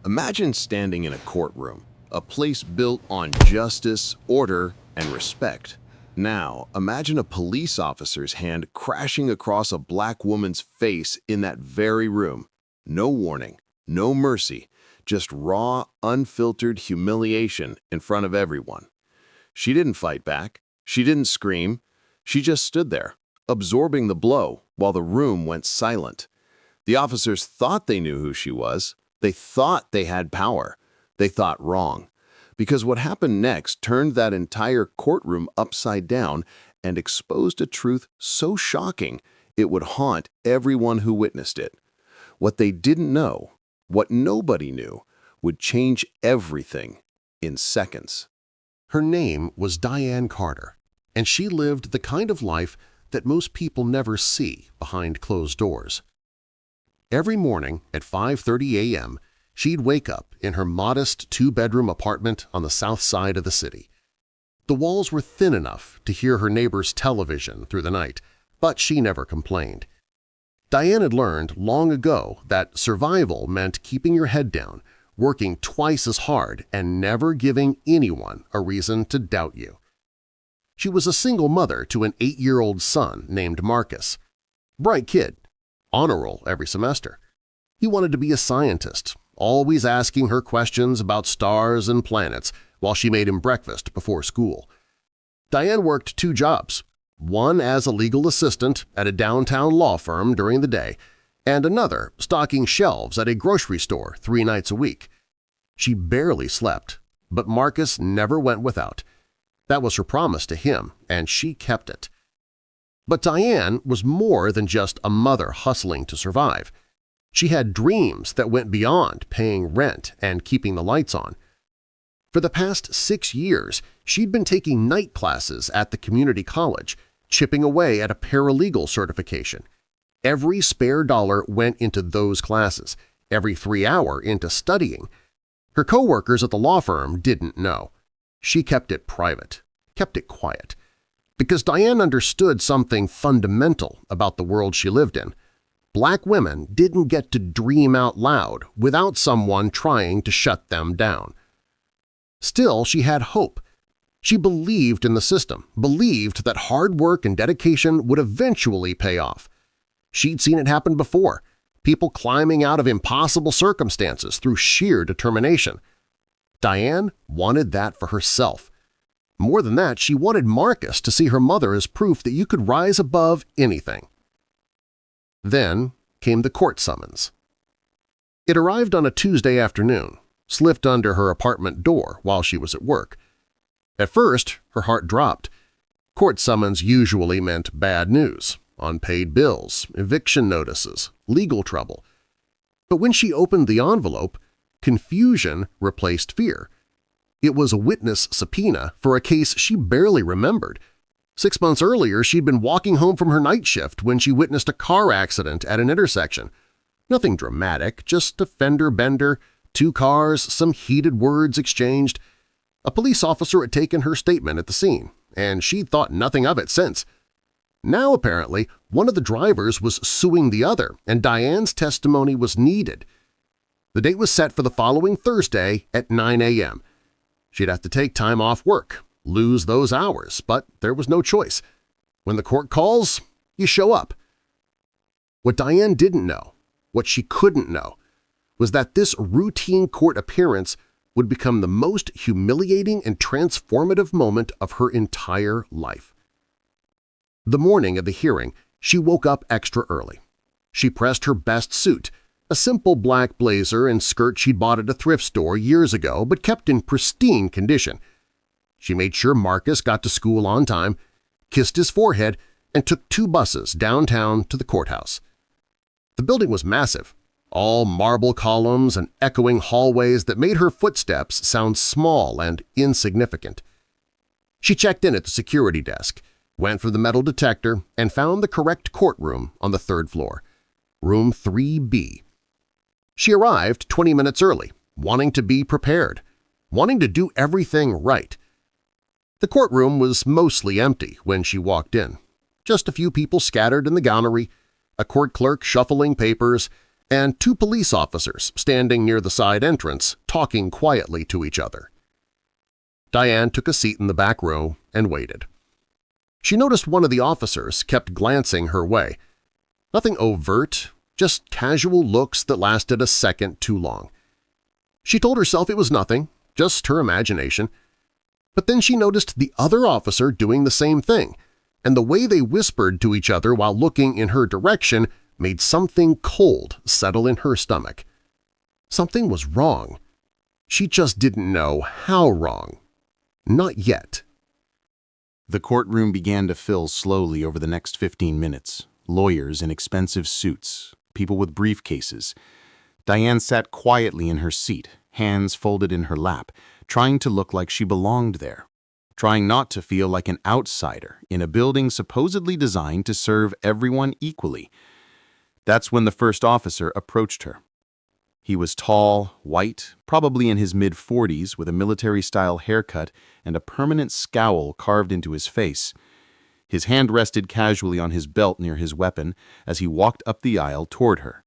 Imagine standing in a courtroom, a place built on justice, order, and respect. Now, imagine a police officer's hand crashing across a black woman's face in that very room. No warning, no mercy, just raw, unfiltered humiliation in front of everyone. She didn't fight back. She didn't scream. She just stood there, absorbing the blow while the room went silent. The officers thought they knew who she was. They thought they had power. They thought wrong. Because what happened next turned that entire courtroom upside down and exposed a truth so shocking it would haunt everyone who witnessed it. What they didn't know, what nobody knew, would change everything in seconds. Her name was Diane Carter, and she lived the kind of life that most people never see behind closed doors. Every morning at 5:30 a.m., she'd wake up in her modest two-bedroom apartment on the south side of the city. The walls were thin enough to hear her neighbor's television through the night, but she never complained. Diane had learned long ago that survival meant keeping your head down, working twice as hard, and never giving anyone a reason to doubt you. She was a single mother to an 8-year-old son named Marcus. Bright kid, honor roll every semester. He wanted to be a scientist, always asking her questions about stars and planets while she made him breakfast before school. Diane worked 2 jobs, one as a legal assistant at a downtown law firm during the day, and another stocking shelves at a grocery store 3 nights a week. She barely slept, but Marcus never went without. That was her promise to him, and she kept it. But Diane was more than just a mother hustling to survive. She had dreams that went beyond paying rent and keeping the lights on. For the past 6 years, she'd been taking night classes at the community college, chipping away at a paralegal certification. Every spare dollar went into those classes, every 3 hours into studying. Her coworkers at the law firm didn't know. She kept it private, kept it quiet, because Diane understood something fundamental about the world she lived in. Black women didn't get to dream out loud without someone trying to shut them down. Still, she had hope. She believed in the system, believed that hard work and dedication would eventually pay off. She'd seen it happen before, people climbing out of impossible circumstances through sheer determination. Diane wanted that for herself. More than that, she wanted Marcus to see her mother as proof that you could rise above anything. Then came the court summons. It arrived on a Tuesday afternoon, slipped under her apartment door while she was at work. At first, her heart dropped. Court summons usually meant bad news, unpaid bills, eviction notices, legal trouble. But when she opened the envelope, confusion replaced fear. It was a witness subpoena for a case she barely remembered. 6 months earlier, she'd been walking home from her night shift when she witnessed a car accident at an intersection. Nothing dramatic, just a fender bender, 2 cars, some heated words exchanged. A police officer had taken her statement at the scene, and she'd thought nothing of it since. Now, apparently, one of the drivers was suing the other, and Diane's testimony was needed. The date was set for the following Thursday at 9 a.m. She'd have to take time off work, lose those hours, but there was no choice. When the court calls, you show up. What Diane didn't know, what she couldn't know, was that this routine court appearance would become the most humiliating and transformative moment of her entire life. The morning of the hearing, she woke up extra early. She pressed her best suit, a simple black blazer and skirt she'd bought at a thrift store years ago but kept in pristine condition. She made sure Marcus got to school on time, kissed his forehead, and took 2 buses downtown to the courthouse. The building was massive, all marble columns and echoing hallways that made her footsteps sound small and insignificant. She checked in at the security desk, went for the metal detector, and found the correct courtroom on the 3rd floor, room 3B. She arrived 20 minutes early, wanting to be prepared, wanting to do everything right. The courtroom was mostly empty when she walked in, just a few people scattered in the gallery, a court clerk shuffling papers, and 2 police officers standing near the side entrance talking quietly to each other. Diane took a seat in the back row and waited. She noticed one of the officers kept glancing her way. Nothing overt, just casual looks that lasted a second too long. She told herself it was nothing, just her imagination. But then she noticed the other officer doing the same thing, and the way they whispered to each other while looking in her direction made something cold settle in her stomach. Something was wrong. She just didn't know how wrong. Not yet. The courtroom began to fill slowly over the next 15 minutes. Lawyers in expensive suits, people with briefcases. Diane sat quietly in her seat, hands folded in her lap, trying to look like she belonged there, trying not to feel like an outsider in a building supposedly designed to serve everyone equally. That's when the first officer approached her. He was tall, white, probably in his mid-40s, with a military-style haircut and a permanent scowl carved into his face. His hand rested casually on his belt near his weapon as he walked up the aisle toward her.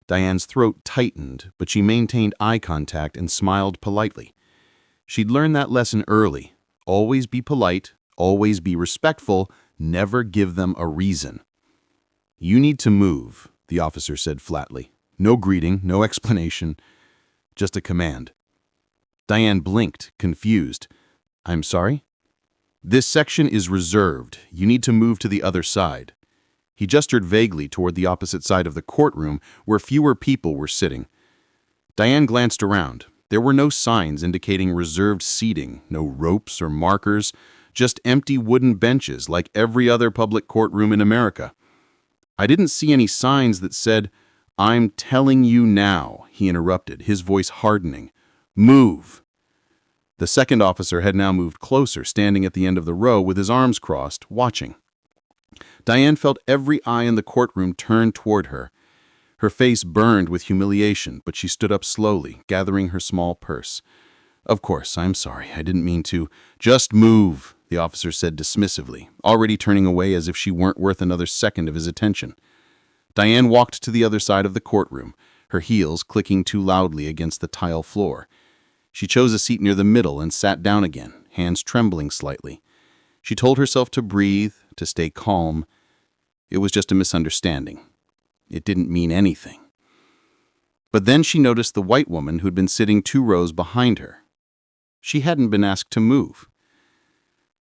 Diane's throat tightened, but she maintained eye contact and smiled politely. She'd learned that lesson early. Always be polite, always be respectful, never give them a reason. "You need to move," the officer said flatly. No greeting, no explanation, just a command. Diane blinked, confused. "I'm sorry?" "This section is reserved. You need to move to the other side." He gestured vaguely toward the opposite side of the courtroom where fewer people were sitting. Diane glanced around. There were no signs indicating reserved seating, no ropes or markers, just empty wooden benches like every other public courtroom in America. "I didn't see any signs that said, 'I'm telling you now,'" he interrupted, his voice hardening. "Move." The second officer had now moved closer, standing at the end of the row with his arms crossed, watching. Diane felt every eye in the courtroom turn toward her. Her face burned with humiliation, but she stood up slowly, gathering her small purse. "Of course, I'm sorry. I didn't mean to." "Just move," the officer said dismissively, already turning away as if she weren't worth another second of his attention. Diane walked to the other side of the courtroom, her heels clicking too loudly against the tile floor. She chose a seat near the middle and sat down again, hands trembling slightly. She told herself to breathe, to stay calm. It was just a misunderstanding. It didn't mean anything. But then she noticed the white woman who'd been sitting 2 rows behind her. She hadn't been asked to move.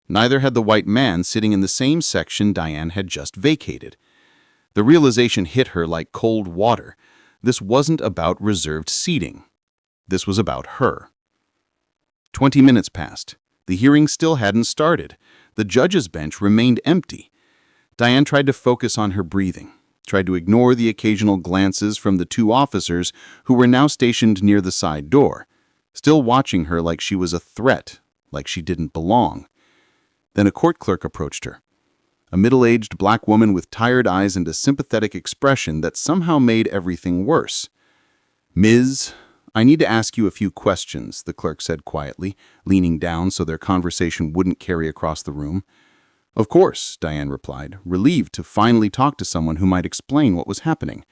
Neither had the white man sitting in the same section Diane had just vacated. The realization hit her like cold water. This wasn't about reserved seating. This was about her. 20 minutes passed. The hearing still hadn't started. The judge's bench remained empty. Diane tried to focus on her breathing, tried to ignore the occasional glances from the 2 officers who were now stationed near the side door, still watching her like she was a threat, like she didn't belong. Then a court clerk approached her. A middle-aged black woman with tired eyes and a sympathetic expression that somehow made everything worse. "Ms., I need to ask you a few questions," the clerk said quietly, leaning down so their conversation wouldn't carry across the room. "Of course," Diane replied, relieved to finally talk to someone who might explain what was happening.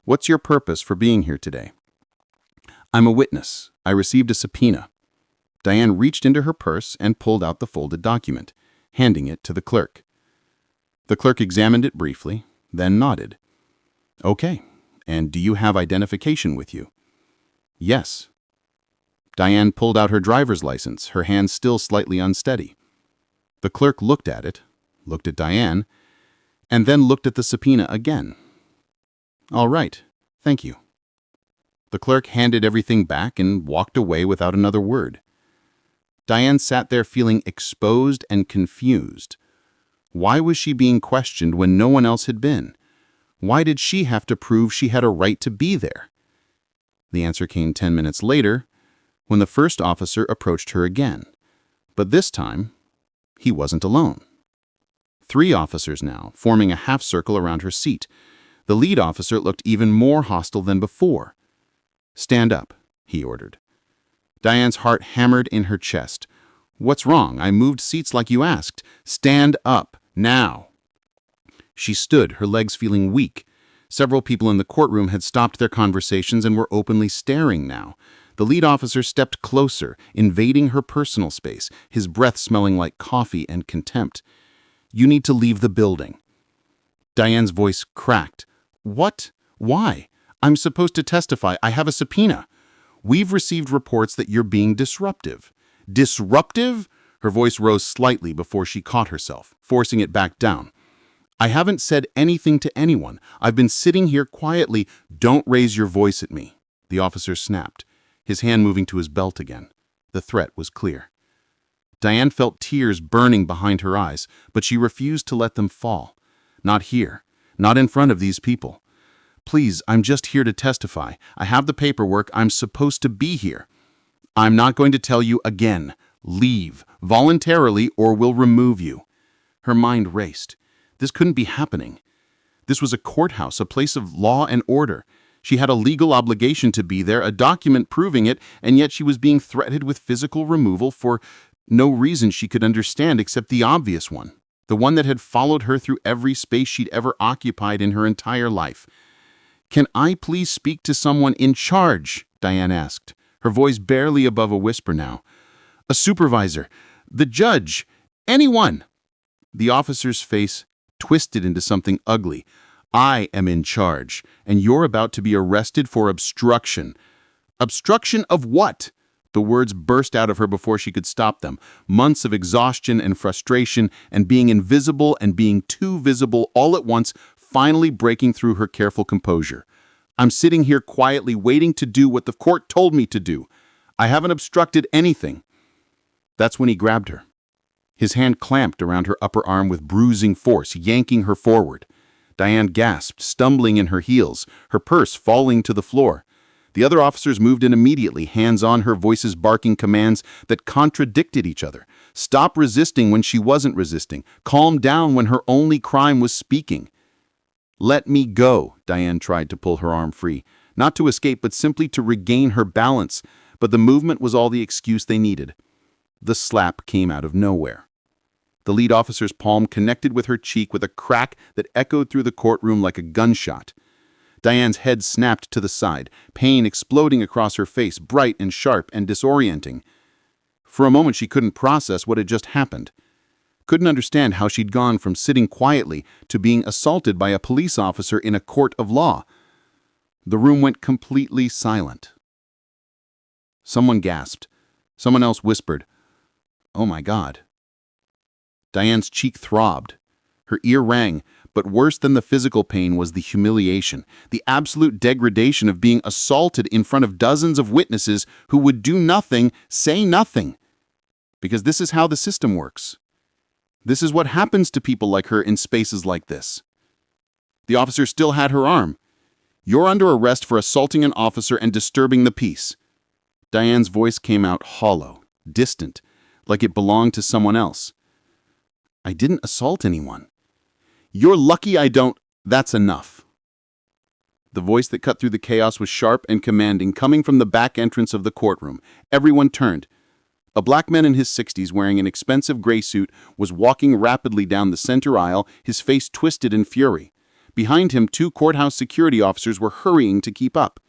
"What's your purpose for being here today?" "I'm a witness. I received a subpoena." Diane reached into her purse and pulled out the folded document, handing it to the clerk. The clerk examined it briefly, then nodded. "Okay, and do you have identification with you?" "Yes." Diane pulled out her driver's license, her hand still slightly unsteady. The clerk looked at it, looked at Diane, and then looked at the subpoena again. "All right, thank you." The clerk handed everything back and walked away without another word. Diane sat there feeling exposed and confused. Why was she being questioned when no one else had been? Why did she have to prove she had a right to be there? The answer came 10 minutes later, when the first officer approached her again. But this time, he wasn't alone. 3 officers now, forming a half circle around her seat. The lead officer looked even more hostile than before. "Stand up," he ordered. Diane's heart hammered in her chest. "What's wrong? I moved seats like you asked. Stand up, now." She stood, her legs feeling weak. Several people in the courtroom had stopped their conversations and were openly staring now. The lead officer stepped closer, invading her personal space, his breath smelling like coffee and contempt. "You need to leave the building." Diane's voice cracked. "What? Why? I'm supposed to testify. I have a subpoena. We've received reports that you're being disruptive." "Disruptive?" Her voice rose slightly before she caught herself, forcing it back down. "I haven't said anything to anyone. I've been sitting here quietly." "Don't raise your voice at me," the officer snapped, his hand moving to his belt again. The threat was clear. Diane felt tears burning behind her eyes, but she refused to let them fall. "Not here. Not in front of these people. Please, I'm just here to testify. I have the paperwork. I'm supposed to be here." "I'm not going to tell you again. Leave, voluntarily, or we'll remove you." Her mind raced. This couldn't be happening. This was a courthouse, a place of law and order. She had a legal obligation to be there, a document proving it, and yet she was being threatened with physical removal for no reason she could understand except the obvious one, the one that had followed her through every space she'd ever occupied in her entire life. "Can I please speak to someone in charge?" Diane asked, her voice barely above a whisper now. "A supervisor, the judge, anyone." The officer's face twisted into something ugly. "I am in charge, and you're about to be arrested for obstruction." "Obstruction of what?" The words burst out of her before she could stop them. Months of exhaustion and frustration and being invisible and being too visible all at once, finally breaking through her careful composure. "I'm sitting here quietly waiting to do what the court told me to do. I haven't obstructed anything." That's when he grabbed her. His hand clamped around her upper arm with bruising force, yanking her forward. Diane gasped, stumbling in her heels, her purse falling to the floor. The other officers moved in immediately, hands on her, voices barking commands that contradicted each other. Stop resisting when she wasn't resisting. Calm down when her only crime was speaking. "Let me go," Diane tried to pull her arm free, not to escape but simply to regain her balance, but the movement was all the excuse they needed. The slap came out of nowhere. The lead officer's palm connected with her cheek with a crack that echoed through the courtroom like a gunshot. Diane's head snapped to the side, pain exploding across her face, bright and sharp and disorienting. For a moment she couldn't process what had just happened. Couldn't understand how she'd gone from sitting quietly to being assaulted by a police officer in a court of law. The room went completely silent. Someone gasped. Someone else whispered, "Oh my God." Diane's cheek throbbed. Her ear rang, but worse than the physical pain was the humiliation, the absolute degradation of being assaulted in front of dozens of witnesses who would do nothing, say nothing. Because this is how the system works. This is what happens to people like her in spaces like this. The officer still had her arm. "You're under arrest for assaulting an officer and disturbing the peace." Diane's voice came out hollow, distant, like it belonged to someone else. "I didn't assault anyone." "You're lucky I don't." "That's enough." The voice that cut through the chaos was sharp and commanding, coming from the back entrance of the courtroom. Everyone turned. A black man in his 60s wearing an expensive gray suit was walking rapidly down the center aisle, his face twisted in fury. Behind him, 2 courthouse security officers were hurrying to keep up.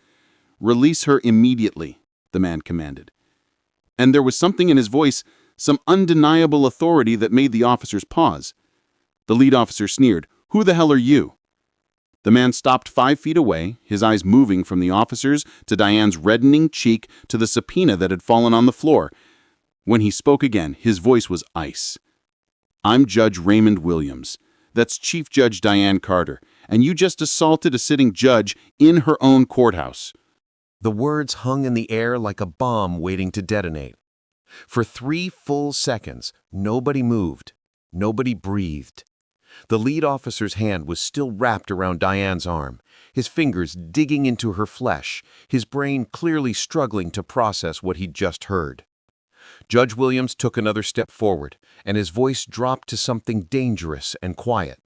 "Release her immediately," the man commanded. And there was something in his voice, some undeniable authority that made the officers pause. The lead officer sneered, "Who the hell are you?" The man stopped 5 feet away, his eyes moving from the officers to Diane's reddening cheek to the subpoena that had fallen on the floor. When he spoke again, his voice was ice. "I'm Judge Raymond Williams. That's Chief Judge Diane Carter, and you just assaulted a sitting judge in her own courthouse." The words hung in the air like a bomb waiting to detonate. For 3 full seconds, nobody moved, nobody breathed. The lead officer's hand was still wrapped around Diane's arm, his fingers digging into her flesh, his brain clearly struggling to process what he'd just heard. Judge Williams took another step forward, and his voice dropped to something dangerous and quiet.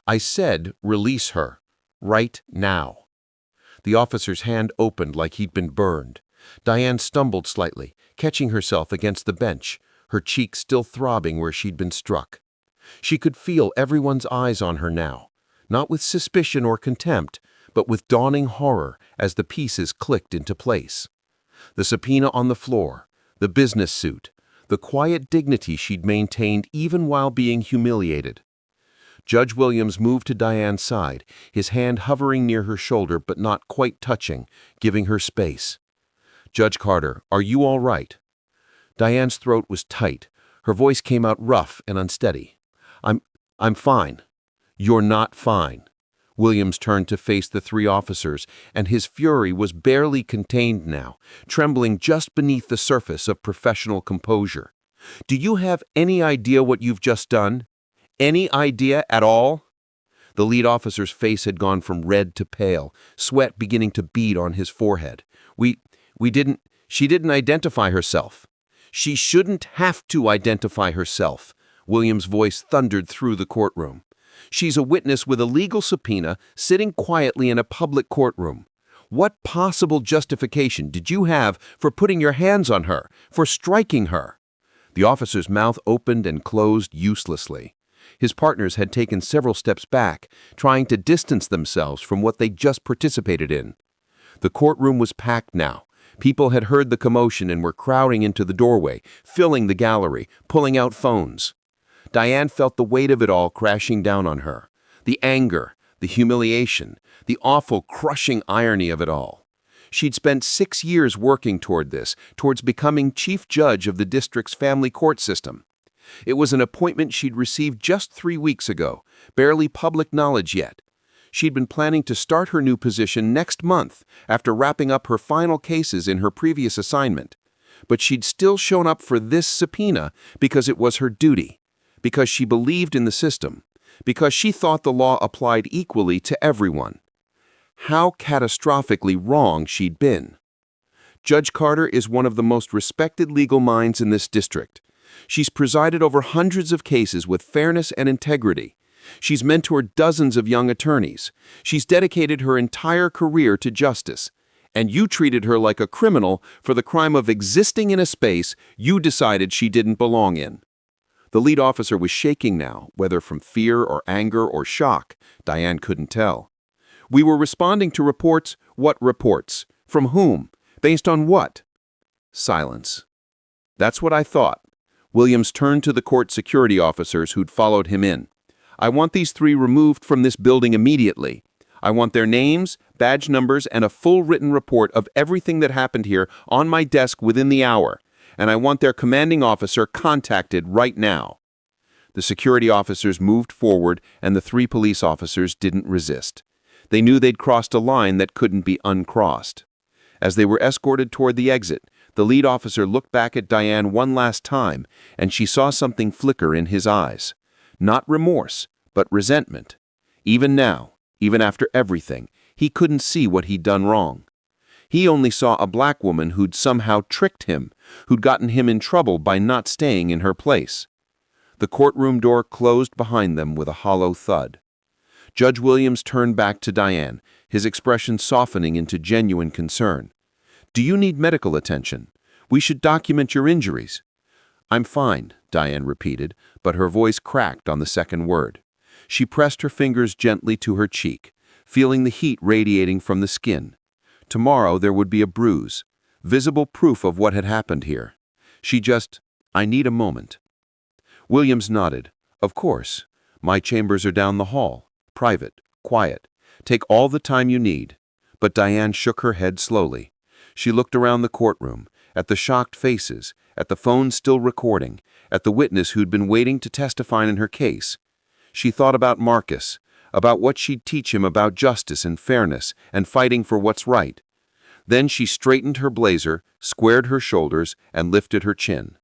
"I said, release her. Right now." The officer's hand opened like he'd been burned. Diane stumbled slightly, catching herself against the bench, her cheek still throbbing where she'd been struck. She could feel everyone's eyes on her now, not with suspicion or contempt, but with dawning horror as the pieces clicked into place. The subpoena on the floor, the business suit, the quiet dignity she'd maintained even while being humiliated. Judge Williams moved to Diane's side, his hand hovering near her shoulder but not quite touching, giving her space. "Judge Carter, are you all right?" Diane's throat was tight. Her voice came out rough and unsteady. I'm fine." "You're not fine." Williams turned to face the three officers, and his fury was barely contained now, trembling just beneath the surface of professional composure. "Do you have any idea what you've just done? Any idea at all?" The lead officer's face had gone from red to pale, sweat beginning to bead on his forehead. She didn't identify herself." "She shouldn't have to identify herself," Williams' voice thundered through the courtroom. "She's a witness with a legal subpoena sitting quietly in a public courtroom. What possible justification did you have for putting your hands on her, for striking her?" The officer's mouth opened and closed uselessly. His partners had taken several steps back, trying to distance themselves from what they'd just participated in. The courtroom was packed now. People had heard the commotion and were crowding into the doorway, filling the gallery, pulling out phones. Diane felt the weight of it all crashing down on her. The anger, the humiliation, the awful, crushing irony of it all. She'd spent 6 years working toward this, towards becoming chief judge of the district's family court system. It was an appointment she'd received just 3 weeks ago, barely public knowledge yet. She'd been planning to start her new position next month after wrapping up her final cases in her previous assignment. But she'd still shown up for this subpoena because it was her duty, because she believed in the system, because she thought the law applied equally to everyone. How catastrophically wrong she'd been. Judge Carter is one of the most respected legal minds in this district. She's presided over hundreds of cases with fairness and integrity. She's mentored dozens of young attorneys. She's dedicated her entire career to justice. And you treated her like a criminal for the crime of existing in a space you decided she didn't belong in. The lead officer was shaking now, whether from fear or anger or shock. Diane couldn't tell. "We were responding to reports." "What reports? From whom? Based on what?" Silence. "That's what I thought." Williams turned to the court security officers who'd followed him in. "I want these 3 removed from this building immediately. I want their names, badge numbers, and a full written report of everything that happened here on my desk within the hour. And I want their commanding officer contacted right now." The security officers moved forward, and the 3 police officers didn't resist. They knew they'd crossed a line that couldn't be uncrossed. As they were escorted toward the exit, the lead officer looked back at Diane one last time, and she saw something flicker in his eyes. Not remorse, but resentment. Even now, even after everything, he couldn't see what he'd done wrong. He only saw a black woman who'd somehow tricked him, who'd gotten him in trouble by not staying in her place. The courtroom door closed behind them with a hollow thud. Judge Williams turned back to Diane, his expression softening into genuine concern. "Do you need medical attention? We should document your injuries." "I'm fine," Diane repeated, but her voice cracked on the second word. She pressed her fingers gently to her cheek, feeling the heat radiating from the skin. Tomorrow there would be a bruise, visible proof of what had happened here. "I need a moment." Williams nodded. "Of course. My chambers are down the hall. Private, quiet. Take all the time you need." But Diane shook her head slowly. She looked around the courtroom, at the shocked faces, at the phone still recording, at the witness who'd been waiting to testify in her case. She thought about Marcus, about what she'd teach him about justice and fairness and fighting for what's right. Then she straightened her blazer, squared her shoulders, and lifted her chin.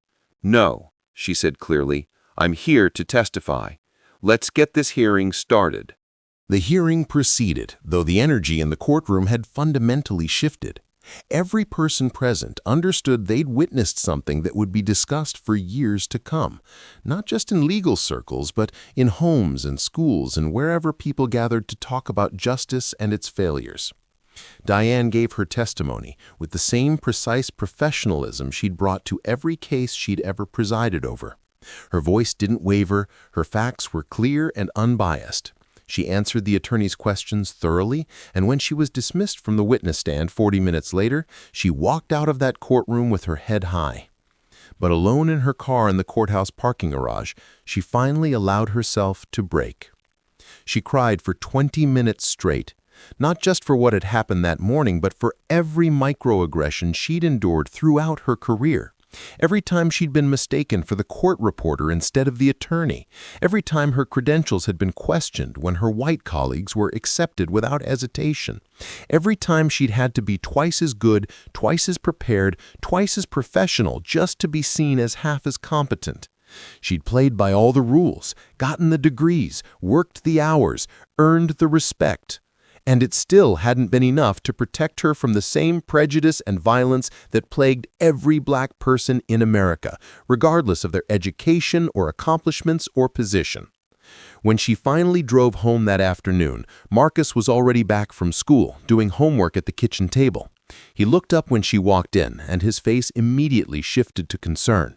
"No," she said clearly, "I'm here to testify. Let's get this hearing started." The hearing proceeded, though the energy in the courtroom had fundamentally shifted. Every person present understood they'd witnessed something that would be discussed for years to come, not just in legal circles, but in homes and schools and wherever people gathered to talk about justice and its failures. Diane gave her testimony with the same precise professionalism she'd brought to every case she'd ever presided over. Her voice didn't waver, her facts were clear and unbiased. She answered the attorney's questions thoroughly, and when she was dismissed from the witness stand 40 minutes later, she walked out of that courtroom with her head high. But alone in her car in the courthouse parking garage, she finally allowed herself to break. She cried for 20 minutes straight, not just for what had happened that morning, but for every microaggression she'd endured throughout her career. Every time she'd been mistaken for the court reporter instead of the attorney. Every time her credentials had been questioned when her white colleagues were accepted without hesitation. Every time she'd had to be twice as good, twice as prepared, twice as professional just to be seen as half as competent. She'd played by all the rules, gotten the degrees, worked the hours, earned the respect. And it still hadn't been enough to protect her from the same prejudice and violence that plagued every black person in America, regardless of their education or accomplishments or position. When she finally drove home that afternoon, Marcus was already back from school, doing homework at the kitchen table. He looked up when she walked in, and his face immediately shifted to concern.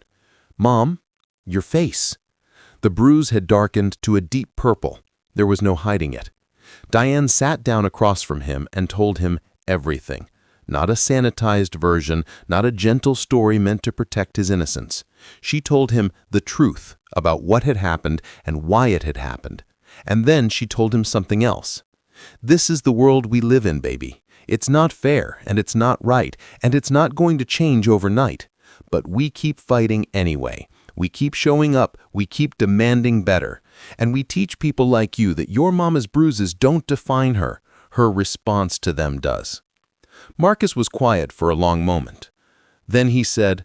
"Mom, your face." The bruise had darkened to a deep purple. There was no hiding it. Diane sat down across from him and told him everything. Not a sanitized version, not a gentle story meant to protect his innocence. She told him the truth about what had happened and why it had happened. And then she told him something else. "This is the world we live in, baby. It's not fair, and it's not right, and it's not going to change overnight. But we keep fighting anyway. We keep showing up, we keep demanding better. And we teach people like you that your mama's bruises don't define her. Her response to them does." Marcus was quiet for a long moment. Then he said,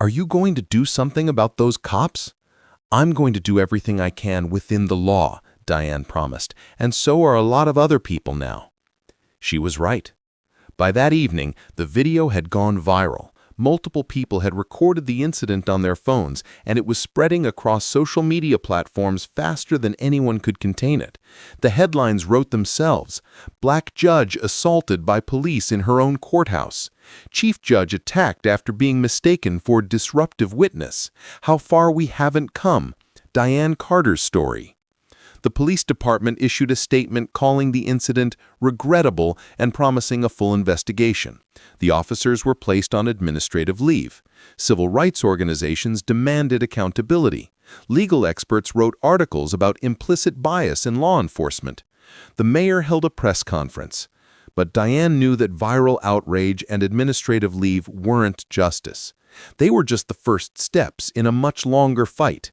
"Are you going to do something about those cops?" "I'm going to do everything I can within the law," Diane promised, "and so are a lot of other people now." She was right. By that evening, the video had gone viral. Multiple people had recorded the incident on their phones, and it was spreading across social media platforms faster than anyone could contain it. The headlines wrote themselves. "Black judge assaulted by police in her own courthouse." "Chief judge attacked after being mistaken for disruptive witness." "How far we haven't come." "Diane Carter's story." The police department issued a statement calling the incident regrettable and promising a full investigation. The officers were placed on administrative leave. Civil rights organizations demanded accountability. Legal experts wrote articles about implicit bias in law enforcement. The mayor held a press conference. But Diane knew that viral outrage and administrative leave weren't justice. They were just the first steps in a much longer fight.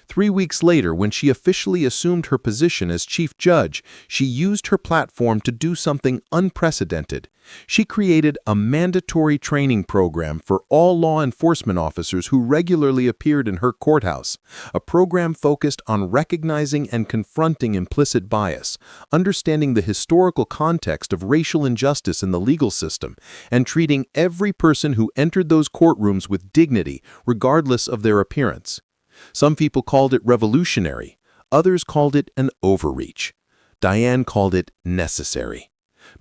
3 weeks later, when she officially assumed her position as chief judge, she used her platform to do something unprecedented. She created a mandatory training program for all law enforcement officers who regularly appeared in her courthouse, a program focused on recognizing and confronting implicit bias, understanding the historical context of racial injustice in the legal system, and treating every person who entered those courtrooms with dignity, regardless of their appearance. Some people called it revolutionary. Others called it an overreach. Diane called it necessary.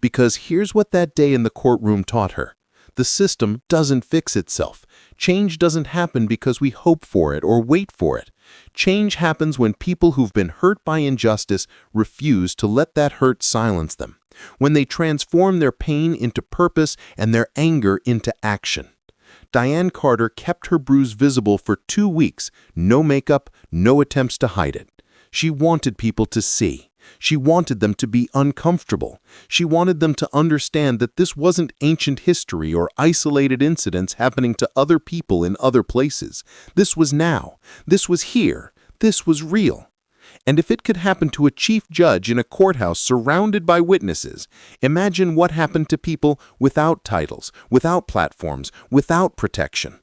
Because here's what that day in the courtroom taught her. The system doesn't fix itself. Change doesn't happen because we hope for it or wait for it. Change happens when people who've been hurt by injustice refuse to let that hurt silence them. When they transform their pain into purpose and their anger into action. Diane Carter kept her bruise visible for 2 weeks, no makeup, no attempts to hide it. She wanted people to see. She wanted them to be uncomfortable. She wanted them to understand that this wasn't ancient history or isolated incidents happening to other people in other places. This was now. This was here. This was real. And if it could happen to a chief judge in a courthouse surrounded by witnesses, imagine what happened to people without titles, without platforms, without protection.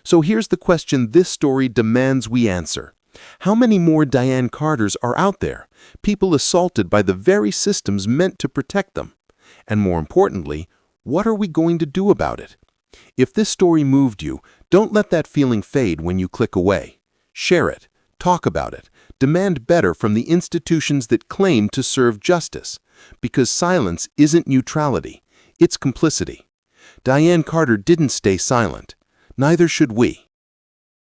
So here's the question this story demands we answer. How many more Diane Carters are out there, people assaulted by the very systems meant to protect them? And more importantly, what are we going to do about it? If this story moved you, don't let that feeling fade when you click away. Share it. Talk about it. Demand better from the institutions that claim to serve justice. Because silence isn't neutrality. It's complicity. Diane Carter didn't stay silent. Neither should we.